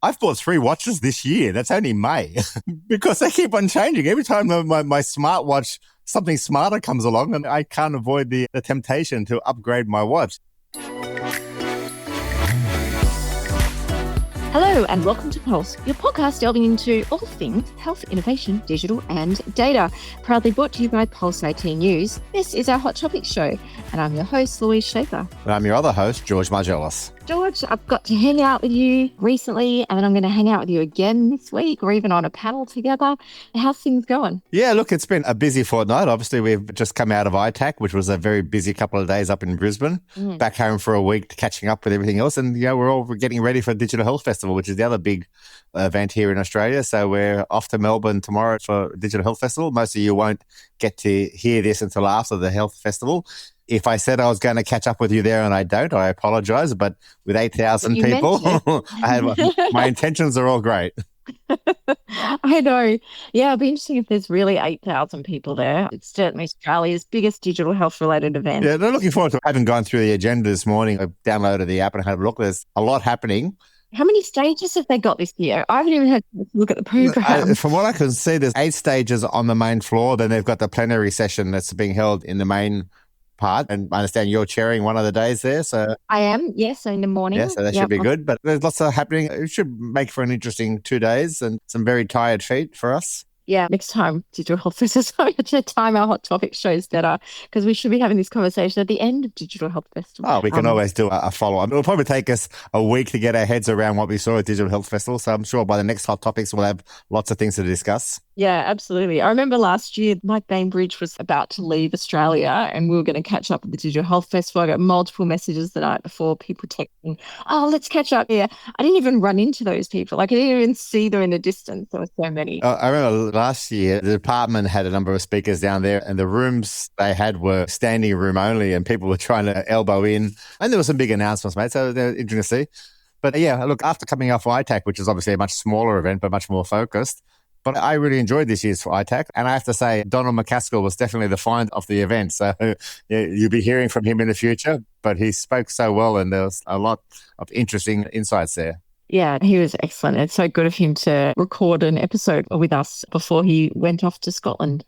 I've bought 3 watches this year. That's only May because they keep on changing. Every time my smartwatch, something smarter comes along and I can't avoid the temptation to upgrade my watch. Hello and welcome to Pulse, your podcast delving into all things health, innovation, digital and data. Proudly brought to you by Pulse IT News. This is our Hot Topics show and I'm your host, Louise Schaefer. And I'm your other host, George Margellis. George, I've got to hang out with you recently and then I'm going to hang out with you again this week or even on a panel together. How's things going? Yeah, look, it's been a busy fortnight. Obviously, we've just come out of ITAC, which was a very busy couple of days up in Brisbane, back home for a week, catching up with everything else. And, we're getting ready for Digital Health Festival, which is the other big event here in Australia. So we're off to Melbourne tomorrow for Digital Health Festival. Most of you won't get to hear this until after the Health Festival. If I said I was going to catch up with you there and I don't, I apologize. But with 8,000 people, my intentions are all great. I know. Yeah, it'll be interesting if there's really 8,000 people there. It's certainly Australia's biggest digital health related event. Yeah, they're looking forward to it. I haven't gone through the agenda this morning. I downloaded the app and had a look. There's a lot happening. How many stages have they got this year? I haven't even had to look at the program. From what I can see, there's 8 stages on the main floor. Then they've got the plenary session that's being held in the main part. And I understand you're chairing one of the days there. So I am, yes, in the morning. Yeah, so that should be good. But there's lots of happening. It should make for an interesting 2 days and some very tired feet for us. Yeah, next time Digital Health Festival, to time our Hot Topic shows better because we should be having this conversation at the end of Digital Health Festival. Oh, we can always do a follow-up. It'll probably take us a week to get our heads around what we saw at Digital Health Festival. So I'm sure by the next Hot Topics, we'll have lots of things to discuss. Yeah, absolutely. I remember last year, Mike Bainbridge was about to leave Australia and we were going to catch up at the Digital Health Festival. I got multiple messages the night before, people texting, oh, let's catch up here. I didn't even run into those people. I didn't even see them in the distance. There were so many. I remember last year, the department had a number of speakers down there and the rooms they had were standing room only and people were trying to elbow in. And there were some big announcements made, so they're interesting to see. But yeah, look, after coming off ITAC, which is obviously a much smaller event, but much more focused, but I really enjoyed this year's for ITAC. And I have to say, Donald McCaskill was definitely the find of the event. So you'll be hearing from him in the future, but he spoke so well and there was a lot of interesting insights there. Yeah, he was excellent. It's so good of him to record an episode with us before he went off to Scotland.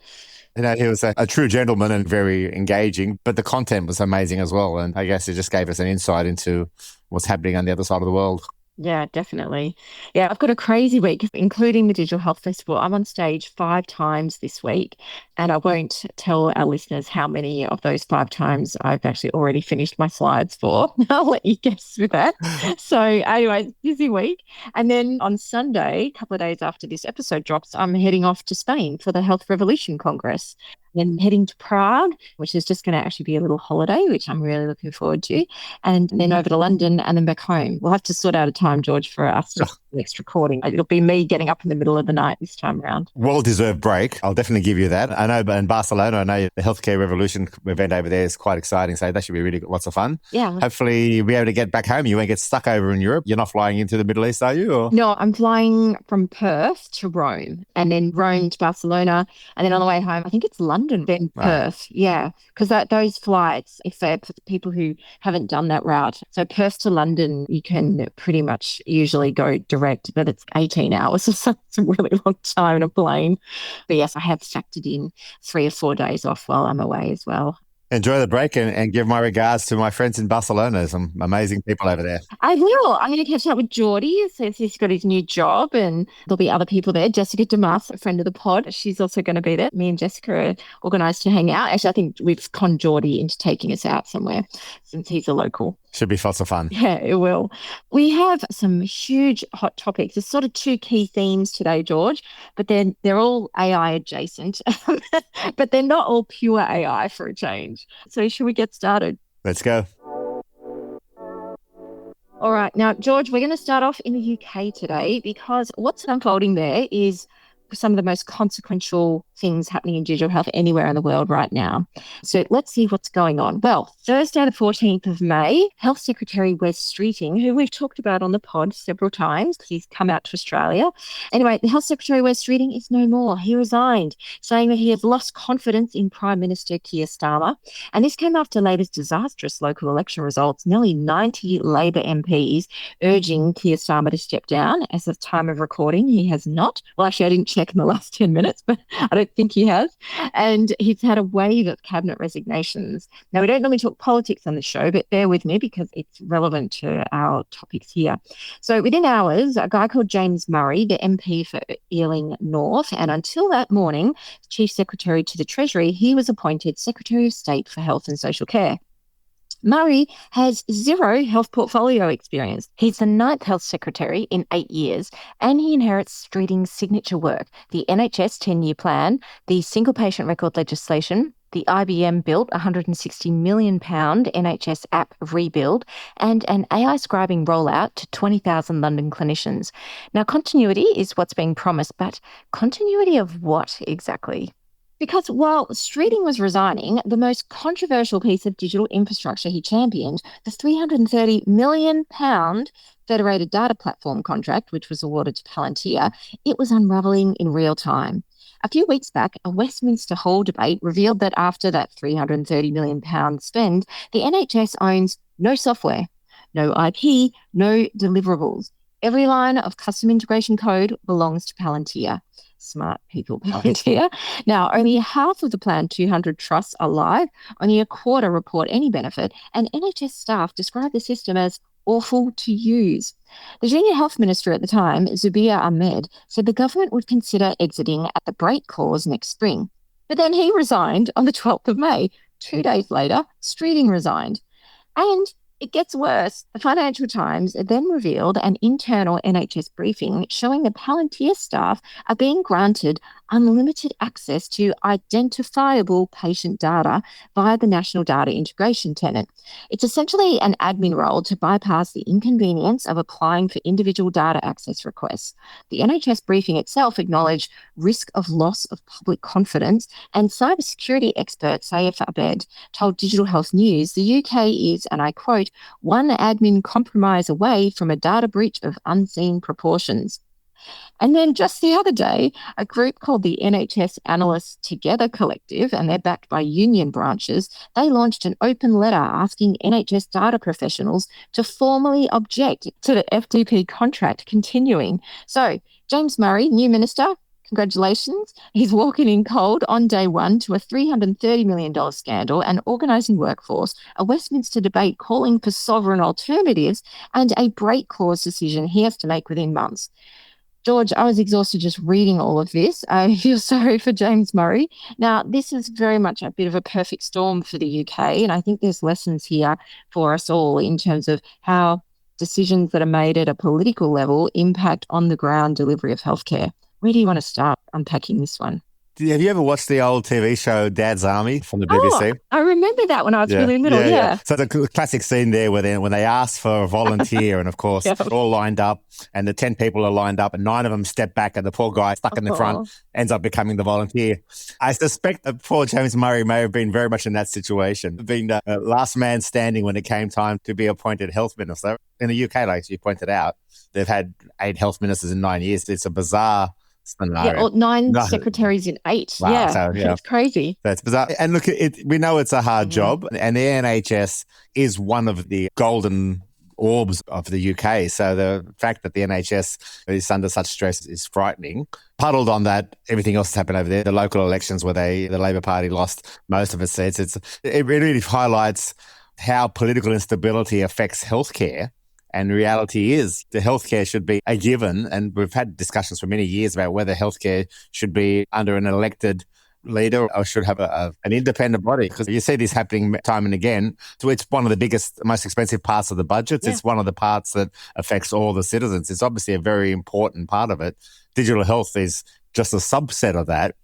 He was a true gentleman and very engaging, but the content was amazing as well. And I guess it just gave us an insight into what's happening on the other side of the world. Yeah, definitely. Yeah, I've got a crazy week, including the Digital Health Festival. I'm on stage 5 times this week, and I won't tell our listeners how many of those 5 times I've actually already finished my slides for. I'll let you guess with that. So anyway, busy week. And then on Sunday, a couple of days after this episode drops, I'm heading off to Spain for the Health Revolution Congress. Then heading to Prague, which is just going to actually be a little holiday, which I'm really looking forward to. And then over to London and then back home. We'll have to sort out a time, George, for us to next recording. It'll be me getting up in the middle of the night this time around. Well-deserved break. I'll definitely give you that. I know in Barcelona, I know the Healthcare Revolution event over there is quite exciting. So that should be really lots of fun. Yeah. Hopefully you'll be able to get back home. You won't get stuck over in Europe. You're not flying into the Middle East, are you? Or? No, I'm flying from Perth to Rome and then Rome to Barcelona. And then on the way home, I think it's London, then Perth. Yeah, because those flights, if they're for people who haven't done that route. So Perth to London, you can pretty much usually go direct, but it's 18 hours. So it's a really long time in a plane. But yes, I have factored in 3 or 4 days off while I'm away as well. Enjoy the break and give my regards to my friends in Barcelona. Some amazing people over there. I will. I'm going to catch up with Geordie since he's got his new job and there'll be other people there. Jessica Damas, a friend of the pod, she's also going to be there. Me and Jessica are organised to hang out. Actually, I think we've conned Geordie into taking us out somewhere since he's a local. Should be lots of fun. Yeah, it will. We have some huge hot topics. There's sort of 2 key themes today, George, but they're all AI adjacent, but they're not all pure AI for a change. So should we get started? Let's go. All right. Now, George, we're going to start off in the UK today because what's unfolding there is some of the most consequential things happening in digital health anywhere in the world right now. So let's see what's going on. Well, Thursday, the 14th of May, Health Secretary Wes Streeting, who we've talked about on the pod several times, he's come out to Australia. Anyway, the Health Secretary Wes Streeting is no more. He resigned, saying that he has lost confidence in Prime Minister Keir Starmer. And this came after Labor's disastrous local election results. Nearly 90 Labor MPs urging Keir Starmer to step down. As of time of recording, he has not. Well, actually, I didn't check in the last 10 minutes, but I don't think he has. And he's had a wave of cabinet resignations. Now, we don't normally talk politics on the show, but bear with me because it's relevant to our topics here. So within hours, a guy called James Murray, the MP for Ealing North, and until that morning, Chief Secretary to the Treasury, he was appointed Secretary of State for Health and Social Care. Murray has zero health portfolio experience. He's the 9th health secretary in 8 years, and he inherits Streeting's signature work, the NHS 10-year plan, the single patient record legislation, the IBM-built £160 million NHS app rebuild, and an AI scribing rollout to 20,000 London clinicians. Now, continuity is what's being promised, but continuity of what exactly? Because while Streeting was resigning, the most controversial piece of digital infrastructure he championed, the £330 million Federated Data Platform contract, which was awarded to Palantir, it was unravelling in real time. A few weeks back, a Westminster Hall debate revealed that after that £330 million spend, the NHS owns no software, no IP, no deliverables. Every line of custom integration code belongs to Palantir. Smart people, Palantir. Now, only half of the planned 200 trusts are live, only a quarter report any benefit, and NHS staff describe the system as awful to use. The junior health minister at the time, Zubir Ahmed, said the government would consider exiting at the break clause next spring. But then he resigned on the 12th of May. 2 days later, Streeting resigned. And it gets worse. The Financial Times then revealed an internal NHS briefing showing the Palantir staff are being granted unlimited access to identifiable patient data via the National Data Integration Tenant. It's essentially an admin role to bypass the inconvenience of applying for individual data access requests. The NHS briefing itself acknowledged risk of loss of public confidence, and cybersecurity expert Saif Abed told Digital Health News the UK is, and I quote, one admin compromise away from a data breach of unseen proportions. And then just the other day, a group called the NHS Analysts Together collective, and they're backed by union branches, they launched an open letter asking NHS data professionals to formally object to the FDP contract continuing. So James Murray, new minister, congratulations. He's walking in cold on day one to a $330 million scandal, an organising workforce, a Westminster debate calling for sovereign alternatives, and a break clause decision he has to make within months. George, I was exhausted just reading all of this. I feel sorry for James Murray. Now, this is very much a bit of a perfect storm for the UK, and I think there's lessons here for us all in terms of how decisions that are made at a political level impact on the ground delivery of healthcare. Where do you want to start unpacking this one? Have you ever watched the old TV show Dad's Army from the BBC? I remember that when I was really little, yeah. So the classic scene there where when they ask for a volunteer and, of course, they're all lined up and the 10 people are lined up and 9 of them step back and the poor guy stuck in the front ends up becoming the volunteer. I suspect that poor James Murray may have been very much in that situation, being the last man standing when it came time to be appointed health minister. In the UK, like you pointed out, they've had 8 health ministers in 9 years. It's a bizarre scenario. Yeah, or 9 secretaries in 8. Wow, yeah. So, It's crazy. That's bizarre. And look, we know it's a hard job, and the NHS is one of the golden orbs of the UK. So the fact that the NHS is under such stress is frightening. Puddled on that, everything else that's happened over there, the local elections where the Labor Party lost most of its seats, it really highlights how political instability affects healthcare. And reality is the healthcare should be a given. And we've had discussions for many years about whether healthcare should be under an elected leader or should have an independent body. Because you see this happening time and again. So it's one of the biggest, most expensive parts of the budgets. Yeah. It's one of the parts that affects all the citizens. It's obviously a very important part of it. Digital health is just a subset of that.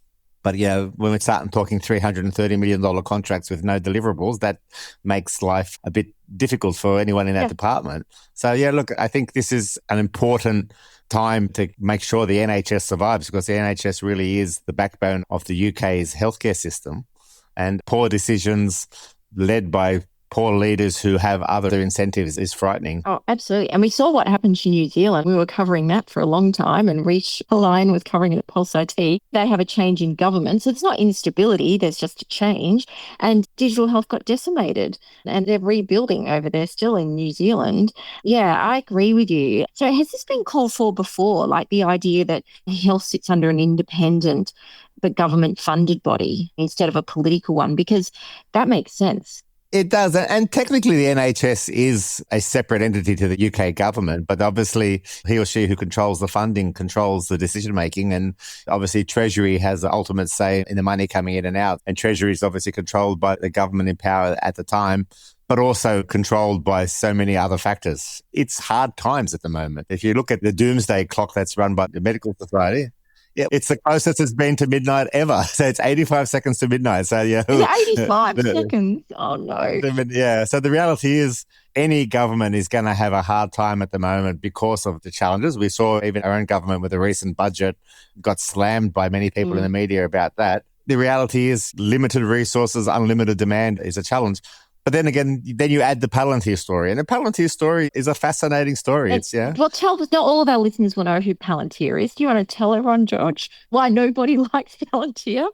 But when we start talking $330 million contracts with no deliverables, that makes life a bit difficult for anyone in that department. So look, I think this is an important time to make sure the NHS survives, because the NHS really is the backbone of the UK's healthcare system. And poor decisions led by poor leaders who have other incentives is frightening. Oh, absolutely. And we saw what happened to New Zealand. We were covering that for a long time, and Reach Align was covering it at Pulse IT. They have a change in government. So it's not instability, there's just a change. And digital health got decimated, and they're rebuilding over there still in New Zealand. Yeah, I agree with you. So has this been called for before, like the idea that health sits under an independent but government-funded body instead of a political one? Because that makes sense. It does. And technically, the NHS is a separate entity to the UK government, but obviously he or she who controls the funding controls the decision making. And obviously Treasury has the ultimate say in the money coming in and out. And Treasury is obviously controlled by the government in power at the time, but also controlled by so many other factors. It's hard times at the moment. If you look at the doomsday clock that's run by the Medical Society, it's the closest it's been to midnight ever. So it's 85 seconds to midnight. So Is it 85 seconds? Oh no. So the reality is any government is going to have a hard time at the moment because of the challenges. We saw even our own government with the recent budget got slammed by many people in the media about that. The reality is limited resources, unlimited demand is a challenge. But then again, then you add the Palantir story. And the Palantir story is a fascinating story. Well, tell us, not all of our listeners will know who Palantir is. Do you want to tell everyone, George, why nobody likes Palantir?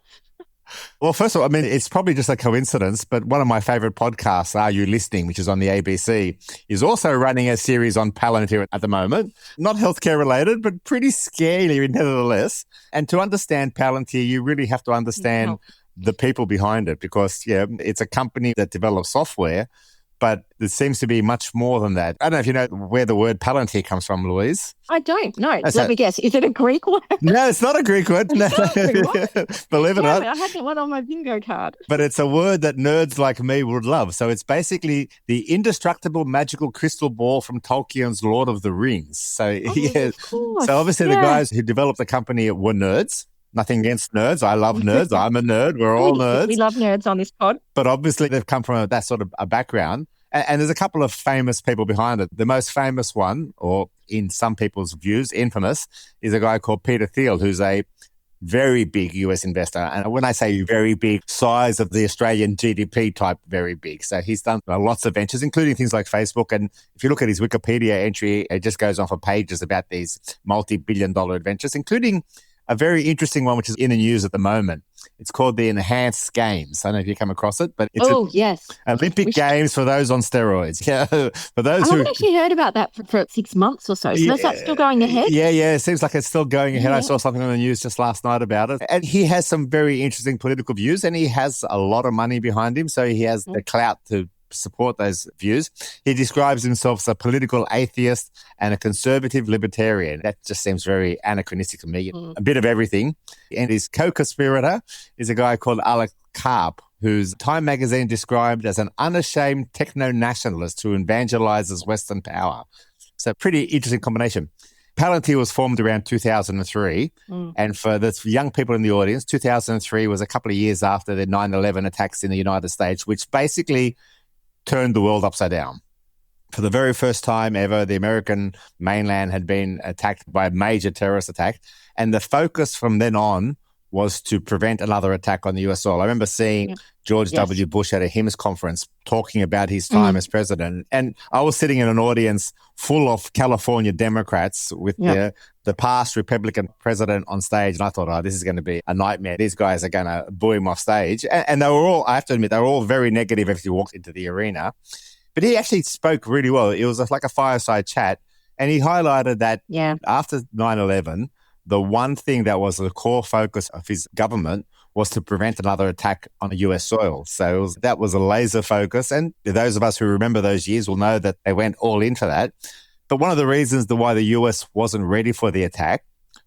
Well, first of all, I mean, it's probably just a coincidence, but one of my favorite podcasts, Are You Listening, which is on the ABC, is also running a series on Palantir at the moment. Not healthcare related, but pretty scary nevertheless. And to understand Palantir, you really have to understand the people behind it, because it's a company that develops software, but there seems to be much more than that. I don't know if you know where the word Palantir comes from, Louise. I don't know. Let me guess. Is it a Greek word? No, it's not a Greek word. No. Believe it or not. I had that one on my bingo card. But it's a word that nerds like me would love. So it's basically the indestructible magical crystal ball from Tolkien's Lord of the Rings. So, So obviously the guys who developed the company were nerds. Nothing against nerds. I love nerds. I'm a nerd. We're all nerds. We love nerds on this pod. But obviously they've come from that sort of a background. And there's a couple of famous people behind it. The most famous one, or in some people's views, infamous, is a guy called Peter Thiel, who's a very big US investor. And when I say very big, size of the Australian GDP type, very big. So he's done lots of ventures, including things like Facebook. And if you look at his Wikipedia entry, it just goes on for pages about these multi-billion-dollar adventures, including a very interesting one, which is in the news at the moment. It's called the Enhanced Games. I don't know if you come across it, but it's Olympic Games for those on steroids. Yeah, for those I haven't actually heard about that for 6 months or so. So is that still going ahead? Yeah. It seems like it's still going ahead. I saw something on the news just last night about it. And he has some very interesting political views, and he has a lot of money behind him. So he has the clout to support those views. He describes himself as a political atheist and a conservative libertarian. That just seems very anachronistic to me. A bit of everything. And his co-conspirator is a guy called Alec Karp, who's Time magazine described as an unashamed techno-nationalist who evangelizes Western power. So pretty interesting combination. Palantir was formed around 2003. And for the young people in the audience, 2003 was a couple of years after the 9/11 attacks in the United States, which basically turned the world upside down. For the very first time ever, the American mainland had been attacked by a major terrorist attack. And the focus from then on was to prevent another attack on the US soil. I remember seeing George W. Bush at a HIMSS conference talking about his time as president. And I was sitting in an audience full of California Democrats with the past Republican president on stage. And I thought, this is going to be a nightmare. These guys are going to boo him off stage. And they were all, I have to admit, they were all very negative if you walked into the arena. But he actually spoke really well. It was like a fireside chat. And he highlighted that after 9/11, the one thing that was the core focus of his government was to prevent another attack on the US soil. So that was a laser focus. And those of us who remember those years will know that they went all into that. But one of the reasons why the US wasn't ready for the attack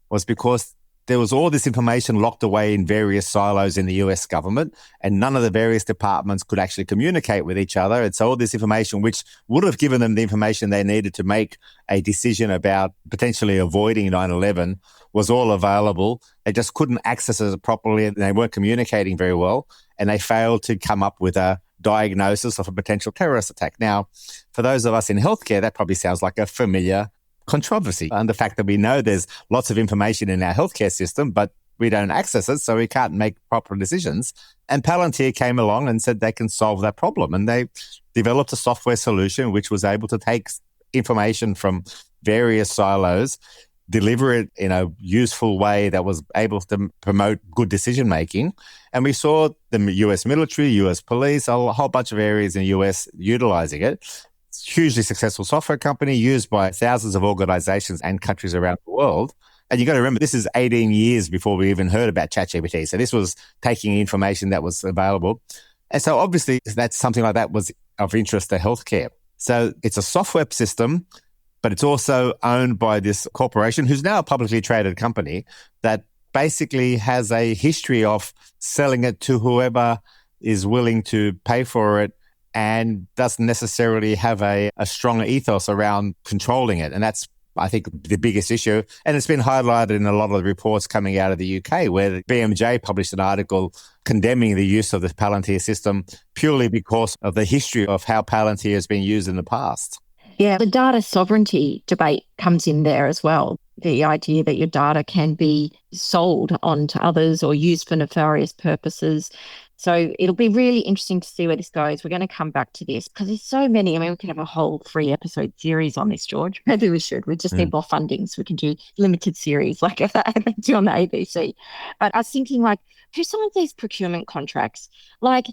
was because there was all this information locked away in various silos in the US government, and none of the various departments could actually communicate with each other. And so all this information, which would have given them the information they needed to make a decision about potentially avoiding 9/11, was all available. They just couldn't access it properly, and they weren't communicating very well, and they failed to come up with a diagnosis of a potential terrorist attack. Now, for those of us in healthcare, that probably sounds like a familiar controversy, and the fact that we know there's lots of information in our healthcare system, but we don't access it, so we can't make proper decisions. And Palantir came along and said they can solve that problem. And they developed a software solution which was able to take information from various silos, deliver it in a useful way that was able to promote good decision making. And we saw the US military, US police, a whole bunch of areas in the US utilizing it. Hugely successful software company used by thousands of organizations and countries around the world. And you got to remember, this is 18 years before we even heard about ChatGPT. So this was taking information that was available. And so obviously that's something like that was of interest to healthcare. So it's a software system, but it's also owned by this corporation who's now a publicly traded company that basically has a history of selling it to whoever is willing to pay for it, and doesn't necessarily have a strong ethos around controlling it. And that's, I think, the biggest issue. And it's been highlighted in a lot of the reports coming out of the UK, where the BMJ published an article condemning the use of the Palantir system purely because of the history of how Palantir has been used in the past. Yeah, the data sovereignty debate comes in there as well. The idea that your data can be sold on to others or used for nefarious purposes. So it'll be really interesting to see where this goes. We're going to come back to this because there's so many. I mean, we can have a whole 3-episode series on this, George. Maybe we should. We just need more funding so we can do limited series like they do on the ABC. But I was thinking, like, who signs these procurement contracts? Like,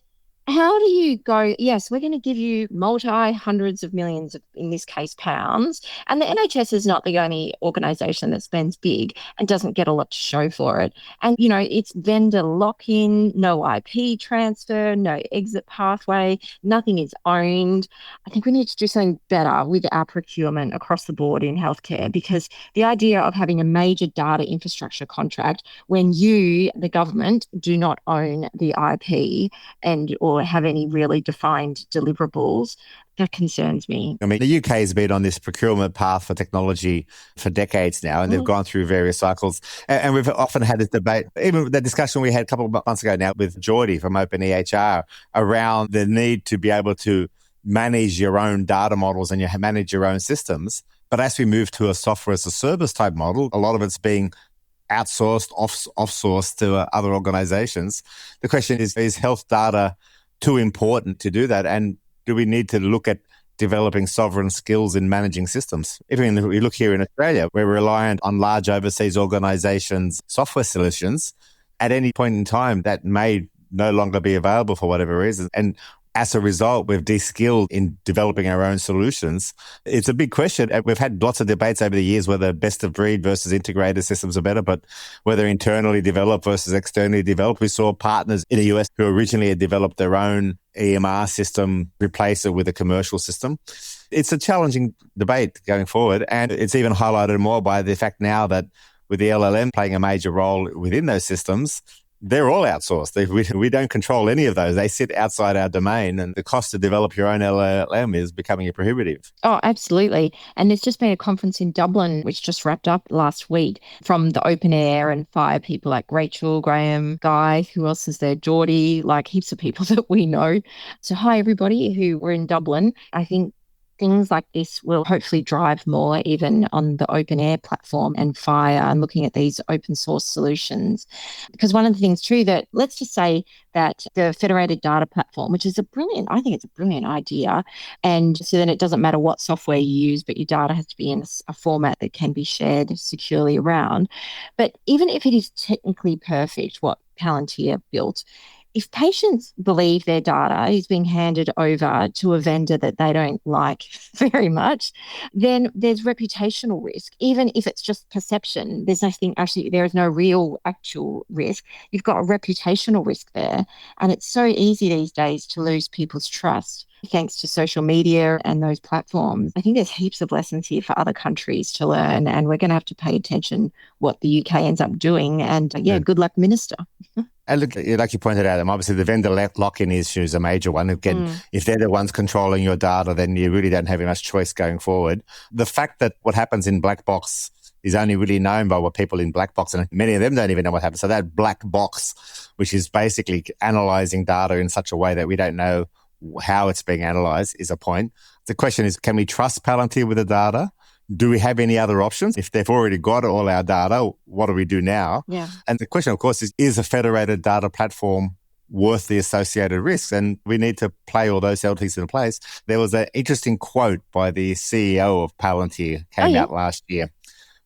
how do you go, yes, we're going to give you multi-hundreds of millions of, in this case, pounds. And the NHS is not the only organisation that spends big and doesn't get a lot to show for it. And, you know, it's vendor lock-in, no IP transfer, no exit pathway, nothing is owned. I think we need to do something better with our procurement across the board in healthcare, because the idea of having a major data infrastructure contract when you, the government, do not own the IP and or have any really defined deliverables, that concerns me. I mean, the UK has been on this procurement path for technology for decades now, and they've gone through various cycles. And we've often had this debate, even the discussion we had a couple of months ago now with Geordie from OpenEHR around the need to be able to manage your own data models and you manage your own systems. But as we move to a software as a service type model, a lot of it's being outsourced, off-sourced to other organizations. The question is health data too important to do that? And do we need to look at developing sovereign skills in managing systems? Even if we look here in Australia, we're reliant on large overseas organizations' software solutions. At any point in time, that may no longer be available for whatever reason. And as a result, we've de-skilled in developing our own solutions. It's a big question. We've had lots of debates over the years whether best of breed versus integrated systems are better, but whether internally developed versus externally developed. We saw partners in the US who originally had developed their own EMR system replace it with a commercial system. It's a challenging debate going forward, and it's even highlighted more by the fact now that with the LLM playing a major role within those systems, they're all outsourced. We don't control any of those. They sit outside our domain, and the cost to develop your own LLM is becoming prohibitive. Oh, absolutely. And there's just been a conference in Dublin, which just wrapped up last week, from the Open Air and Fire people like Rachel, Graham, Guy, who else is there? Geordie, like heaps of people that we know. So hi, everybody who were in Dublin. I think things like this will hopefully drive more even on the Open Air platform and Fire and looking at these open source solutions. Because one of the things too that, let's just say that the Federated Data Platform, which is I think it's a brilliant idea. And so then it doesn't matter what software you use, but your data has to be in a format that can be shared securely around. But even if it is technically perfect, what Palantir built, if patients believe their data is being handed over to a vendor that they don't like very much, then there's reputational risk. Even if it's just perception, there's nothing actually, there is no real actual risk. You've got a reputational risk there. And it's so easy these days to lose people's trust thanks to social media and those platforms. I think there's heaps of lessons here for other countries to learn, and we're going to have to pay attention what the UK ends up doing. And good luck, Minister. And look, like you pointed out, obviously the vendor lock-in issue is a major one. Again, if they're the ones controlling your data, then you really don't have much choice going forward. The fact that what happens in black box is only really known by what people in black box, and many of them don't even know what happens. So that black box, which is basically analyzing data in such a way that we don't know how it's being analyzed, is a point. The question is, can we trust Palantir with the data? Do we have any other options? If they've already got all our data, what do we do now? Yeah. And the question, of course, is a federated data platform worth the associated risks? And we need to play all those LTs in place. There was an interesting quote by the CEO of Palantir, came out last year.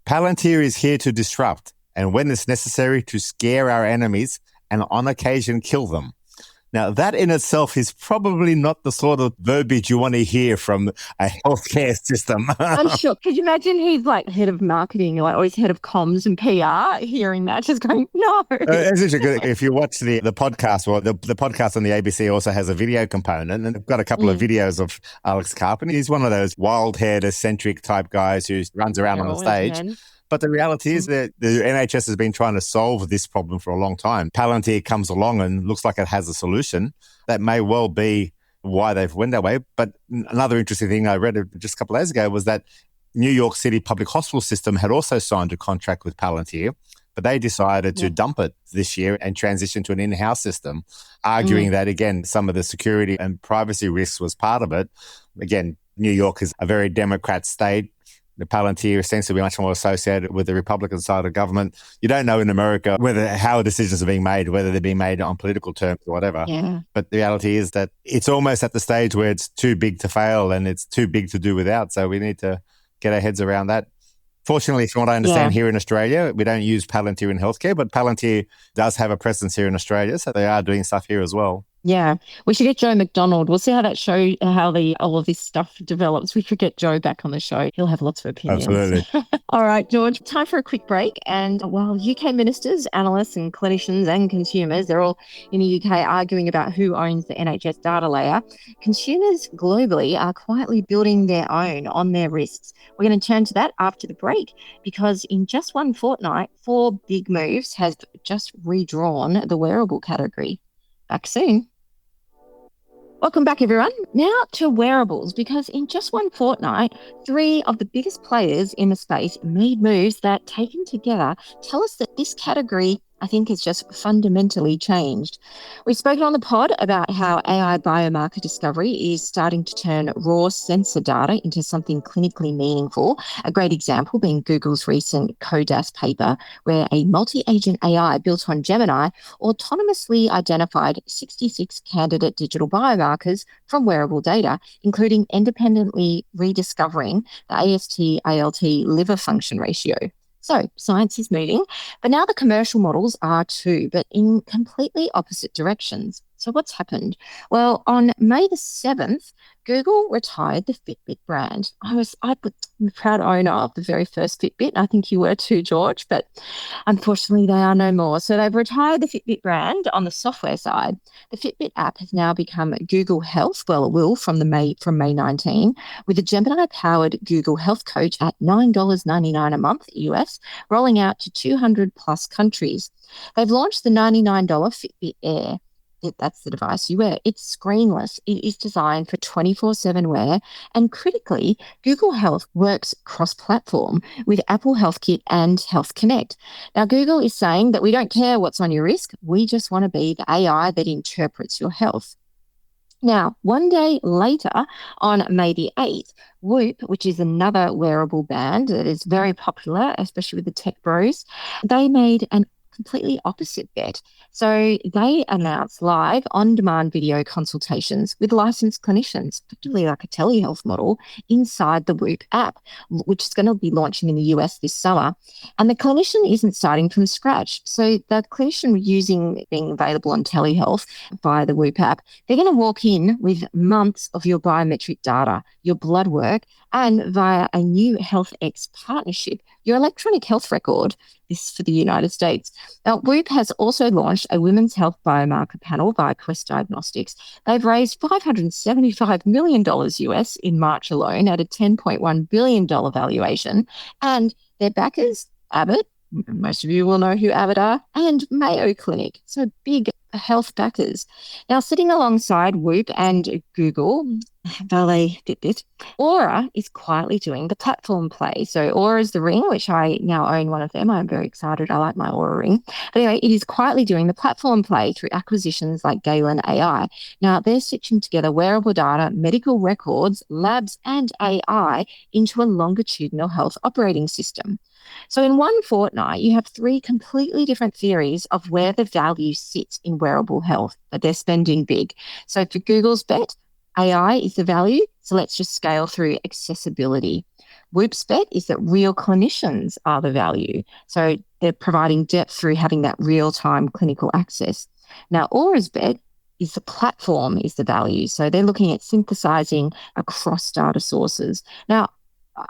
Palantir is here to disrupt, and when it's necessary, to scare our enemies and on occasion kill them. Now, that in itself is probably not the sort of verbiage you want to hear from a healthcare system. I'm sure. Could you imagine he's like head of marketing, or he's head of comms and PR, hearing that, just going, no. It's interesting. If you watch the podcast, well, the podcast on the ABC also has a video component, and they've got a couple of videos of Alex Carpenter. He's one of those wild-haired, eccentric type guys who runs around on the stage. But the reality is that the NHS has been trying to solve this problem for a long time. Palantir comes along and looks like it has a solution. That may well be why they've went that way. But another interesting thing I read just a couple of days ago was that New York City Public Hospital System had also signed a contract with Palantir, but they decided to dump it this year and transition to an in-house system, arguing that, again, some of the security and privacy risks was part of it. Again, New York is a very Democrat state. The Palantir seems to be much more associated with the Republican side of government. You don't know in America how decisions are being made, whether they're being made on political terms or whatever. Yeah. But the reality is that it's almost at the stage where it's too big to fail and it's too big to do without. So we need to get our heads around that. Fortunately, from what I understand, here in Australia, we don't use Palantir in healthcare, but Palantir does have a presence here in Australia. So they are doing stuff here as well. Yeah, we should get Joe McDonald. We'll see how that show, all of this stuff develops. We should get Joe back on the show. He'll have lots of opinions. Absolutely. All right, George, time for a quick break. And while UK ministers, analysts and clinicians and consumers, they're all in the UK arguing about who owns the NHS data layer, consumers globally are quietly building their own on their risks. We're going to turn to that after the break, because in just one fortnight, 4 big moves has just redrawn the wearable category. Back soon. Welcome back, everyone. Now to wearables, because in just one fortnight, 3 of the biggest players in the space made moves that, taken together, tell us that this category, I think, has just fundamentally changed. We've spoken on the pod about how AI biomarker discovery is starting to turn raw sensor data into something clinically meaningful. A great example being Google's recent CODAS paper, where a multi-agent AI built on Gemini autonomously identified 66 candidate digital biomarkers from wearable data, including independently rediscovering the AST-ALT liver function ratio. So science is moving, but now the commercial models are too, but in completely opposite directions. So what's happened? Well, on May the 7th, Google retired the Fitbit brand. I'm a proud owner of the very first Fitbit. I think you were too, George, but unfortunately they are no more. So they've retired the Fitbit brand on the software side. The Fitbit app has now become Google Health. Well, it will from May 19, with a Gemini-powered Google Health Coach at $9.99 a month US, rolling out to 200 plus countries. They've launched the $99 Fitbit Air. That's the device you wear. It's screenless. It is designed for 24/7 wear. And critically, Google Health works cross-platform with Apple HealthKit and Health Connect. Now, Google is saying that we don't care what's on your wrist. We just want to be the AI that interprets your health. Now, one day later, on May the 8th, Whoop, which is another wearable band that is very popular, especially with the tech bros, they made an completely opposite bet. So they announced live on-demand video consultations with licensed clinicians, particularly like a telehealth model, inside the Whoop app, which is going to be launching in the US this summer. And the clinician isn't starting from scratch. So the clinician being available on telehealth via the Whoop app, they're going to walk in with months of your biometric data, your blood work, And via a new HealthEx partnership, your electronic health record, this for the United States. Now, Whoop has also launched a women's health biomarker panel via Quest Diagnostics. They've raised $575 million US in March alone at a $10.1 billion valuation. And their backers, Abbott, most of you will know who Abbott are, and Mayo Clinic. So big health backers. Now, sitting alongside Whoop and Google, Valet Fitbit, Oura is quietly doing the platform play. So Oura is the ring, which I now own one of them. I'm very excited. I like my Oura ring. But anyway, it is quietly doing the platform play through acquisitions like Galen AI. Now, they're stitching together wearable data, medical records, labs, and AI into a longitudinal health operating system. So in one fortnight, you have three completely different theories of where the value sits in wearable health, but they're spending big. So for Google's bet, AI is the value, so let's just scale through accessibility. Whoop's bet is that real clinicians are the value, so they're providing depth through having that real-time clinical access. Now, Aura's bet is the platform is the value, so they're looking at synthesizing across data sources. Now,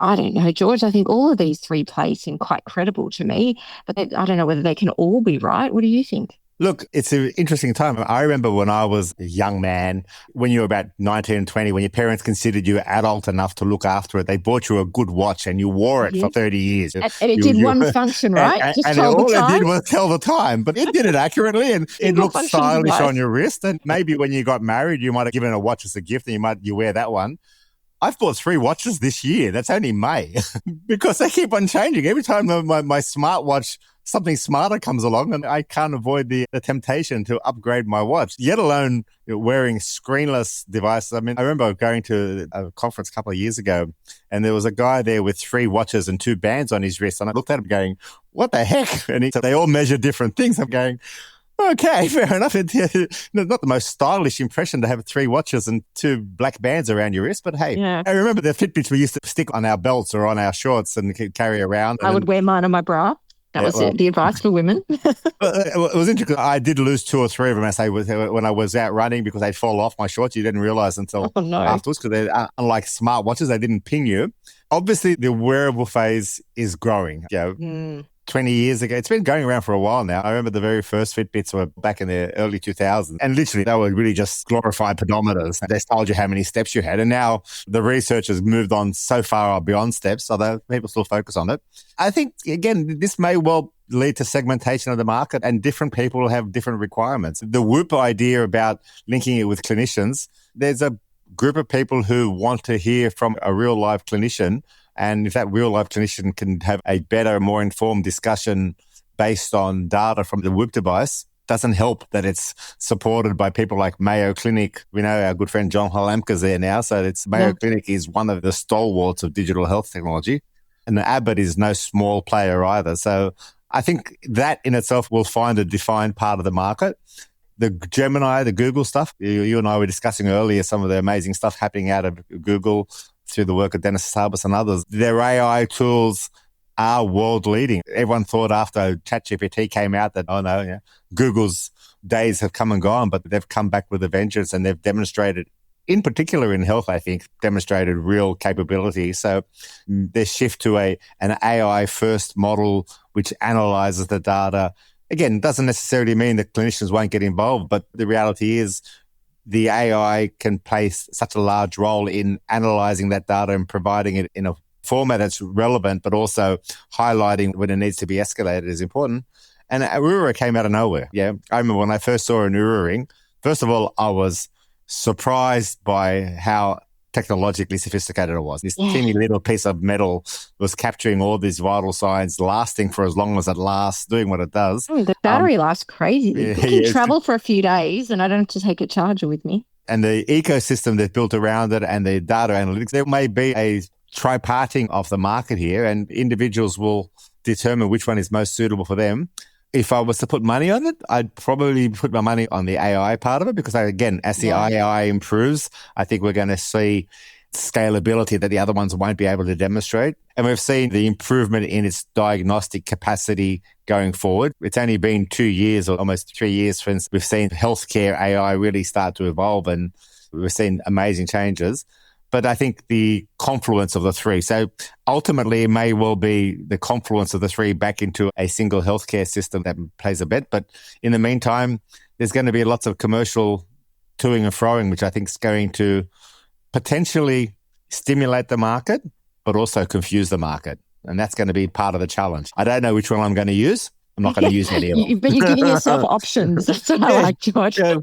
I don't know, George, I think all of these three plays seem quite credible to me, but I don't know whether they can all be right. What do you think? Look, it's an interesting time. I remember when I was a young man, when you were about 19 and 20, when your parents considered you adult enough to look after it, they bought you a good watch and you wore it for 30 years. And it did one function, right? Just and all it did was tell the time, but it did it accurately and it looked stylish on your wrist. And maybe when you got married, you might have given a watch as a gift and you wear that one. I've bought 3 watches this year. That's only May because they keep on changing. Every time my smartwatch, something smarter comes along and I can't avoid the temptation to upgrade my watch, let alone wearing screenless devices. I mean, I remember going to a conference a couple of years ago and there was a guy there with 3 watches and 2 bands on his wrist. And I looked at him going, what the heck? And he said, they all measure different things. I'm going, okay, fair enough. It's not the most stylish impression to have 3 watches and 2 black bands around your wrist, but hey, I remember the Fitbits we used to stick on our belts or on our shorts and carry around. I would wear mine on my bra. That was the advice for women. It was interesting. I did lose 2 or 3 of them, I say, when I was out running because they'd fall off my shorts. You didn't realize until afterwards because they're unlike smartwatches, they didn't ping you. Obviously, the wearable phase is growing. 20 years ago. It's been going around for a while now. I remember the very first Fitbits were back in the early 2000s. And literally, they were really just glorified pedometers. They told you how many steps you had. And now the research has moved on so far beyond steps, although people still focus on it. I think, again, this may well lead to segmentation of the market and different people have different requirements. The Whoop idea about linking it with clinicians, there's a group of people who want to hear from a real life clinician. And if that real life clinician can have a better, more informed discussion based on data from the Whoop device, doesn't help that it's supported by people like Mayo Clinic. We know our good friend John Halamka's there now. So Mayo Clinic is one of the stalwarts of digital health technology. And Abbott is no small player either. So I think that in itself will find a defined part of the market. The Gemini, the Google stuff, you and I were discussing earlier some of the amazing stuff happening out of Google through the work of Dennis Sabas and others. Their AI tools are world leading. Everyone thought after ChatGPT came out that, Google's days have come and gone, but they've come back with a vengeance and they've demonstrated, in particular in health, I think, demonstrated real capability. So their shift to an AI first model which analyzes the data, again, doesn't necessarily mean that clinicians won't get involved, but the reality is the AI can play such a large role in analyzing that data and providing it in a format that's relevant, but also highlighting when it needs to be escalated is important. And Oura came out of nowhere. Yeah, I remember when I first saw an Oura ring, first of all, I was surprised by how technologically sophisticated it was. This teeny little piece of metal was capturing all these vital signs, lasting for as long as it lasts, doing what it does. The battery lasts crazy. It can travel for a few days and I don't have to take a charger with me. And the ecosystem that's built around it and the data analytics, there may be a triparting of the market here and individuals will determine which one is most suitable for them. If I was to put money on it, I'd probably put my money on the AI part of it because, again, as the AI improves, I think we're going to see scalability that the other ones won't be able to demonstrate. And we've seen the improvement in its diagnostic capacity going forward. It's only been 2 years or almost 3 years since we've seen healthcare AI really start to evolve and we've seen amazing changes. But I think the confluence of the three. So ultimately, it may well be the confluence of the three back into a single healthcare system that plays a bet. But in the meantime, there's going to be lots of commercial toing and froing, which I think is going to potentially stimulate the market, but also confuse the market. And that's going to be part of the challenge. I don't know which one I'm going to use. I'm not going to use any of them. But you're giving yourself options. That's what I like, George. Yeah.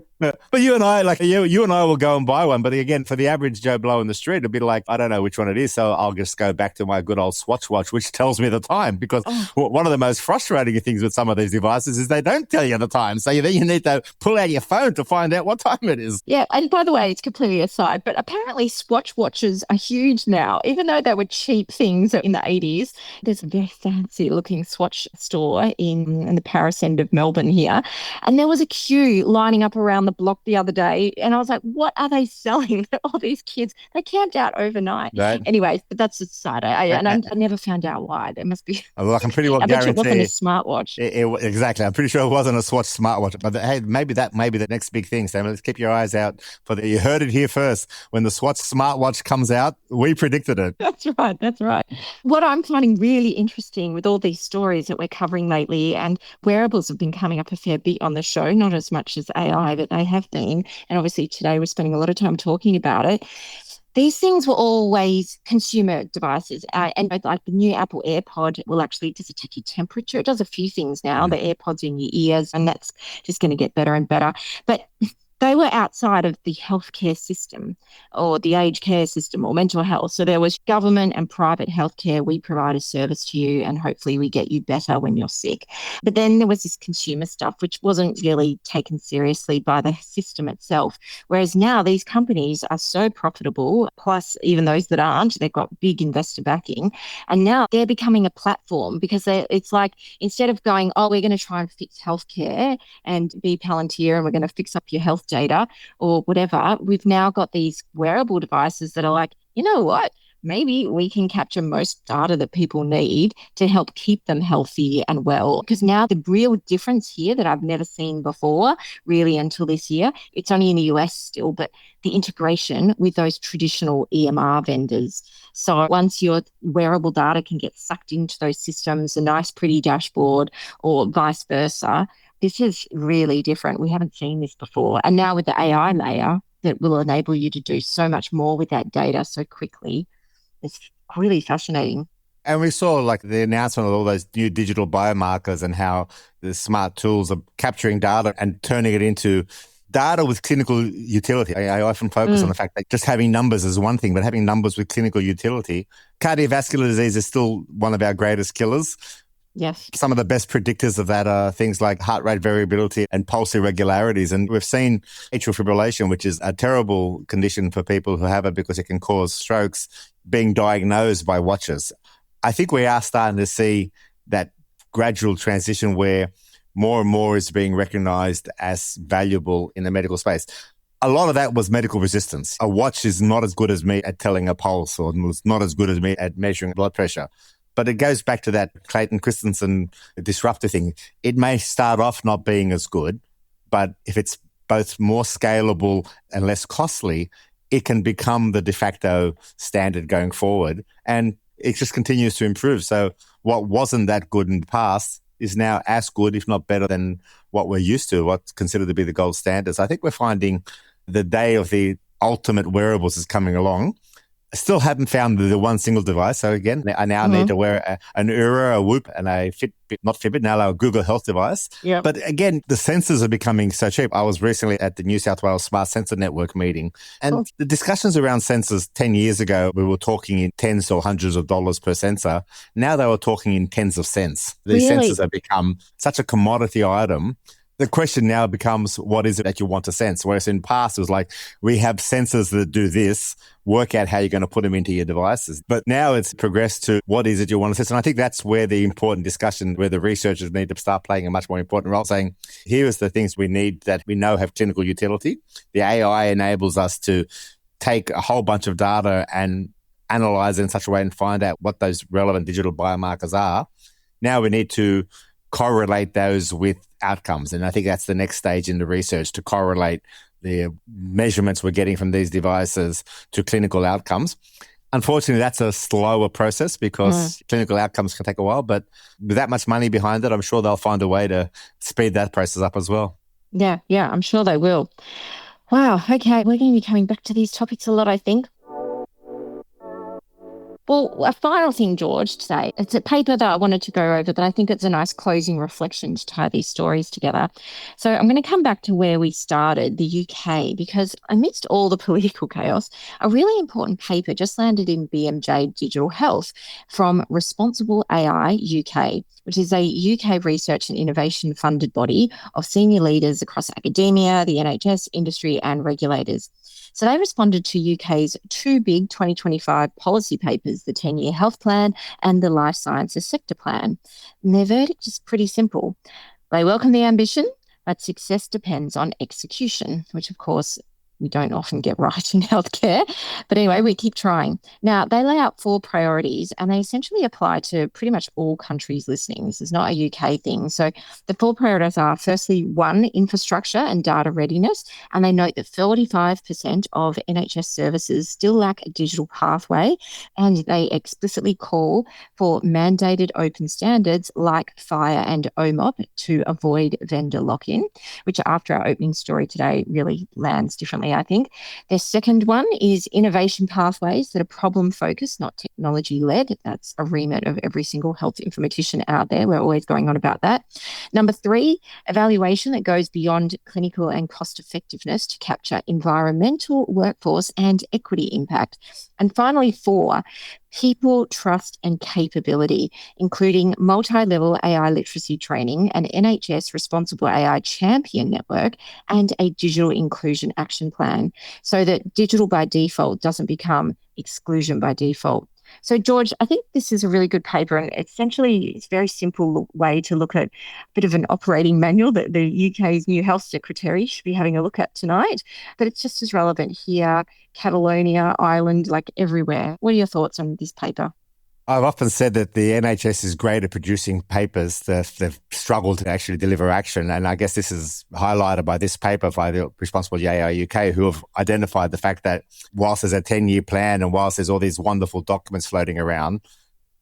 But you and I, you and I will go and buy one. But again, for the average Joe Blow in the street, it'll be like, I don't know which one it is. So I'll just go back to my good old Swatch watch, which tells me the time. Because one of the most frustrating things with some of these devices is they don't tell you the time. So then you need to pull out your phone to find out what time it is. Yeah. And by the way, it's completely aside, but apparently Swatch watches are huge now. Even though they were cheap things in the 80s, there's a very fancy looking Swatch store in the Paris end of Melbourne here. And there was a queue lining up around the block the other day, and I was like, what are they selling? All these kids, they camped out overnight. Right. Anyway, but that's a side. I never found out why. There must be. Well, I can pretty well I bet guarantee it wasn't a smartwatch. Exactly. I'm pretty sure it wasn't a Swatch smartwatch. But hey, maybe that may be the next big thing. So let's keep your eyes out for the. You heard it here first. When the Swatch smartwatch comes out, we predicted it. That's right. That's right. What I'm finding really interesting with all these stories that we're covering lately, and wearables have been coming up a fair bit on the show, not as much as AI, but they have been. And obviously today we're spending a lot of time talking about it. These things were always consumer devices. And like the new Apple AirPod will actually, does it take your temperature? It does a few things now. The AirPod's in your ears, and that's just going to get better and better. But they were outside of the healthcare system or the aged care system or mental health. So there was government and private healthcare. We provide a service to you and hopefully we get you better when you're sick. But then there was this consumer stuff, which wasn't really taken seriously by the system itself. Whereas now these companies are so profitable, plus even those that aren't, they've got big investor backing. And now they're becoming a platform because it's like, instead of going, oh, we're going to try and fix healthcare and be Palantir and we're going to fix up your health data or whatever, we've now got these wearable devices that are like, you know what? Maybe we can capture most data that people need to help keep them healthy and well. Because now the real difference here that I've never seen before, really until this year, it's only in the US still, but the integration with those traditional EMR vendors. So once your wearable data can get sucked into those systems, a nice pretty dashboard or vice versa, this is really different. We haven't seen this before. And now with the AI layer that will enable you to do so much more with that data so quickly, it's really fascinating. And we saw like the announcement of all those new digital biomarkers and how the smart tools are capturing data and turning it into data with clinical utility. I often focus on the fact that just having numbers is one thing, but having numbers with clinical utility. Cardiovascular disease is still one of our greatest killers. Yes. Some of the best predictors of that are things like heart rate variability and pulse irregularities. And we've seen atrial fibrillation, which is a terrible condition for people who have it because it can cause strokes, being diagnosed by watches. I think we are starting to see that gradual transition where more and more is being recognized as valuable in the medical space. A lot of that was medical resistance. A watch is not as good as me at telling a pulse or not as good as me at measuring blood pressure. But it goes back to that Clayton Christensen disruptor thing. It may start off not being as good, but if it's both more scalable and less costly, it can become the de facto standard going forward. And it just continues to improve. So what wasn't that good in the past is now as good, if not better than what we're used to, what's considered to be the gold standards. I think we're finding the day of the ultimate wearables is coming along. I still haven't found the one single device. So again, I now need to wear an Oura, a Whoop, and a Fitbit, not Fitbit, now a Google Health device. Yep. But again, the sensors are becoming so cheap. I was recently at the New South Wales Smart Sensor Network meeting, and the discussions around sensors 10 years ago, we were talking in tens or hundreds of dollars per sensor. Now they were talking in tens of cents. These sensors have become such a commodity item. The question now becomes, what is it that you want to sense? Whereas in the past, it was like, we have sensors that do this, work out how you're going to put them into your devices. But now it's progressed to what is it you want to sense? And I think that's where the important discussion, where the researchers need to start playing a much more important role, saying, here is the things we need that we know have clinical utility. The AI enables us to take a whole bunch of data and analyze it in such a way and find out what those relevant digital biomarkers are. Now we need to correlate those with outcomes. And I think that's the next stage in the research, to correlate the measurements we're getting from these devices to clinical outcomes. Unfortunately, that's a slower process because clinical outcomes can take a while, but with that much money behind it, I'm sure they'll find a way to speed that process up as well. Yeah, I'm sure they will. Wow. Okay. We're going to be coming back to these topics a lot, I think. Well, a final thing, George, to say, it's a paper that I wanted to go over, but I think it's a nice closing reflection to tie these stories together. So I'm going to come back to where we started, the UK, because amidst all the political chaos, a really important paper just landed in BMJ Digital Health from Responsible AI UK, which is a UK research and innovation funded body of senior leaders across academia, the NHS, industry, and regulators. So they responded to UK's two big 2025 policy papers, the 10-year health plan and the life sciences sector plan. And their verdict is pretty simple. They welcome the ambition, but success depends on execution, which of course we don't often get right in healthcare. But anyway, we keep trying. Now, they lay out 4 priorities and they essentially apply to pretty much all countries listening. This is not a UK thing. So the 4 priorities are, firstly, 1, infrastructure and data readiness. And they note that 45% of NHS services still lack a digital pathway. And they explicitly call for mandated open standards like FHIR and OMOP to avoid vendor lock-in, which after our opening story today really lands differently, I think. Their second one is innovation pathways that are problem-focused, not technology-led. That's a remit of every single health informatician out there. We're always going on about that. Number 3, evaluation that goes beyond clinical and cost effectiveness to capture environmental, workforce, and equity impact. And finally, 4, people, trust, and capability, including multi-level AI literacy training, an NHS Responsible AI Champion Network, and a digital inclusion action plan, so that digital by default doesn't become exclusion by default. So, George, I think this is a really good paper, and essentially it's a very simple way to look at a bit of an operating manual that the UK's new Health Secretary should be having a look at tonight. But it's just as relevant here, Catalonia, Ireland, like everywhere. What are your thoughts on this paper? I've often said that the NHS is great at producing papers. They've struggled to actually deliver action. And I guess this is highlighted by this paper by the Responsible AI UK, who have identified the fact that whilst there's a 10-year plan and whilst there's all these wonderful documents floating around,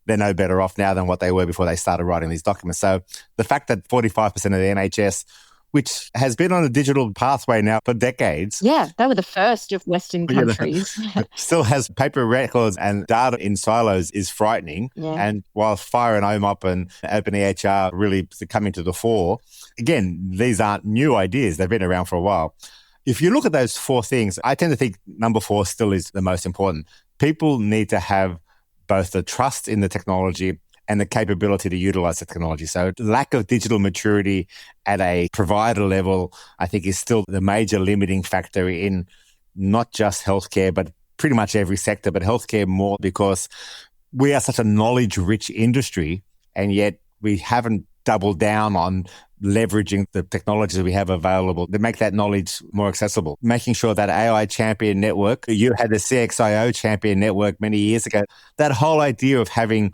they're no better off now than what they were before they started writing these documents. So the fact that 45% of the NHS, which has been on a digital pathway now for decades. Yeah, they were the first of Western countries. Still has paper records and data in silos is frightening. Yeah. And while FHIR and OMOP and OpenEHR really coming to the fore, again, these aren't new ideas. They've been around for a while. If you look at those 4 things, I tend to think number 4 still is the most important. People need to have both the trust in the technology and the capability to utilize the technology. So lack of digital maturity at a provider level, I think, is still the major limiting factor in not just healthcare, but pretty much every sector, but healthcare more, because we are such a knowledge-rich industry, and yet we haven't doubled down on leveraging the technologies we have available to make that knowledge more accessible. Making sure that AI Champion Network, you had the CXIO Champion Network many years ago, that whole idea of having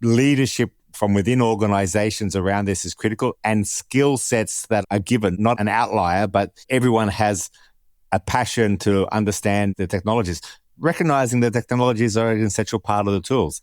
leadership from within organizations around this is critical, and skill sets that are given, not an outlier, but everyone has a passion to understand the technologies, recognizing that technologies are an essential part of the tools.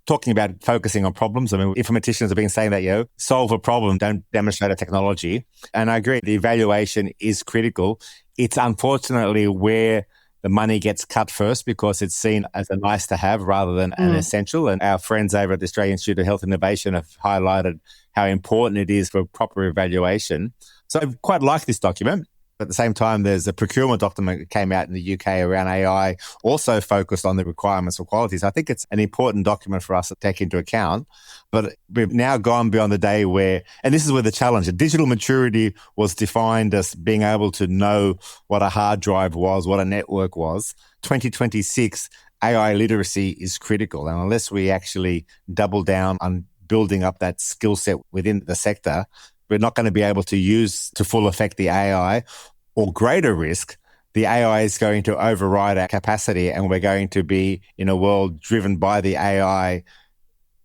Talking about focusing on problems. I mean, informaticians have been saying that, solve a problem, don't demonstrate a technology. And I agree, the evaluation is critical. It's unfortunately where the money gets cut first, because it's seen as a nice to have rather than an essential. And our friends over at the Australian Institute of Health Innovation have highlighted how important it is for proper evaluation. So I quite like this document. At the same time, there's a procurement document that came out in the UK around AI, also focused on the requirements for quality. So I think it's an important document for us to take into account. But we've now gone beyond the day where, and this is where the challenge, digital maturity was defined as being able to know what a hard drive was, what a network was. 2026, AI literacy is critical. And unless we actually double down on building up that skill set within the sector, we're not going to be able to use to full effect the AI, or greater risk, the AI is going to override our capacity, and we're going to be in a world driven by the AI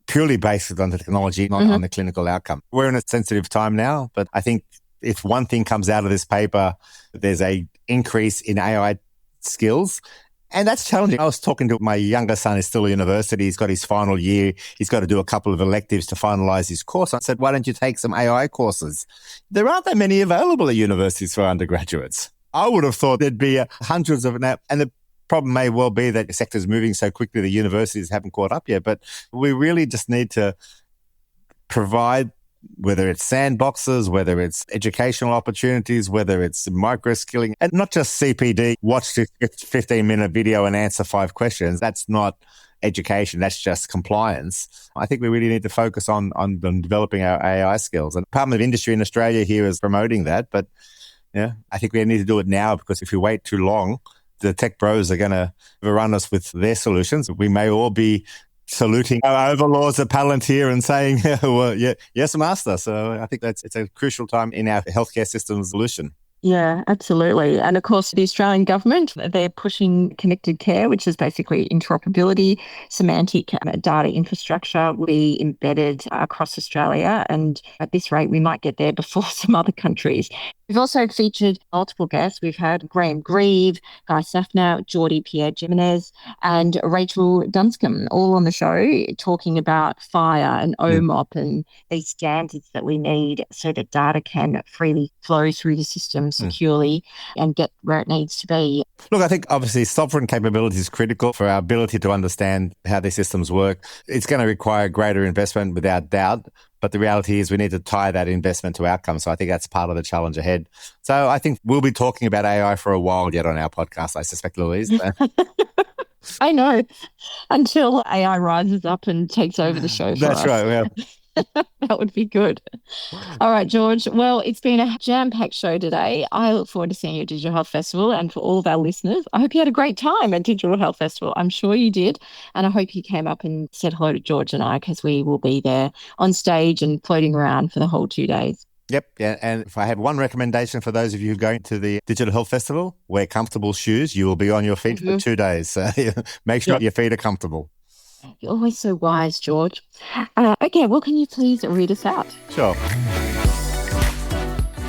purely based on the technology, not on the clinical outcome. We're in a sensitive time now, but I think if one thing comes out of this paper, there's a increase in AI skills. And that's challenging. I was talking to my younger son, who's still at university. He's got his final year. He's got to do a couple of electives to finalize his course. I said, why don't you take some AI courses? There aren't that many available at universities for undergraduates. I would have thought there'd be hundreds of them. And the problem may well be that the sector's moving so quickly, the universities haven't caught up yet. But we really just need to provide, whether it's sandboxes, whether it's educational opportunities, whether it's micro-skilling, and not just CPD, watch this 15-minute video and answer 5 questions. That's not education. That's just compliance. I think we really need to focus on developing our AI skills. And the Department of Industry in Australia here is promoting that. But yeah, I think we need to do it now, because if we wait too long, the tech bros are going to overrun us with their solutions. We may all be saluting our overlords at Palantir and saying, well, yeah, yes, master. So I think it's a crucial time in our healthcare system's evolution. Yeah, absolutely. And of course, the Australian government, they're pushing connected care, which is basically interoperability, semantic data infrastructure will be embedded across Australia. And at this rate, we might get there before some other countries. We've also featured multiple guests. We've had Graham Grieve, Guy Safner, Geordie Pierre Jimenez, and Rachel Dunscombe, all on the show talking about FHIR and OMOP and these standards that we need so that data can freely flow through the system securely and get where it needs to be. Look, I think obviously sovereign capability is critical for our ability to understand how these systems work. It's going to require greater investment without doubt. But the reality is we need to tie that investment to outcomes. So I think that's part of the challenge ahead. So I think we'll be talking about AI for a while yet on our podcast, I suspect, Louise. I know, until AI rises up and takes over the show for That's us. right, yeah. That would be good. All right, George. Well, it's been a jam-packed show today. I look forward to seeing you at Digital Health Festival. And for all of our listeners, I hope you had a great time at Digital Health Festival. I'm sure you did. And I hope you came up and said hello to George and I, because we will be there on stage and floating around for the whole 2 days. Yep. Yeah. And if I had one recommendation for those of you going to the Digital Health Festival, wear comfortable shoes. You will be on your feet for 2 days. So make sure your feet are comfortable. You're always so wise, George. Okay, well, can you please read us out? Sure.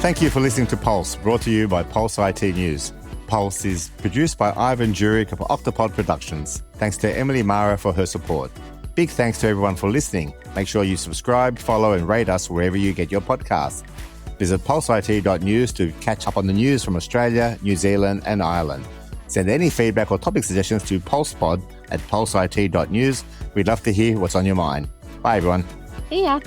Thank you for listening to Pulse, brought to you by Pulse IT News. Pulse is produced by Ivan Jurek of Octopod Productions. Thanks to Emily Mara for her support. Big thanks to everyone for listening. Make sure you subscribe, follow, and rate us wherever you get your podcasts. Visit pulseit.news to catch up on the news from Australia, New Zealand, and Ireland. Send any feedback or topic suggestions to pulsepod@pulseit.news. We'd love to hear what's on your mind. Bye, everyone. See ya.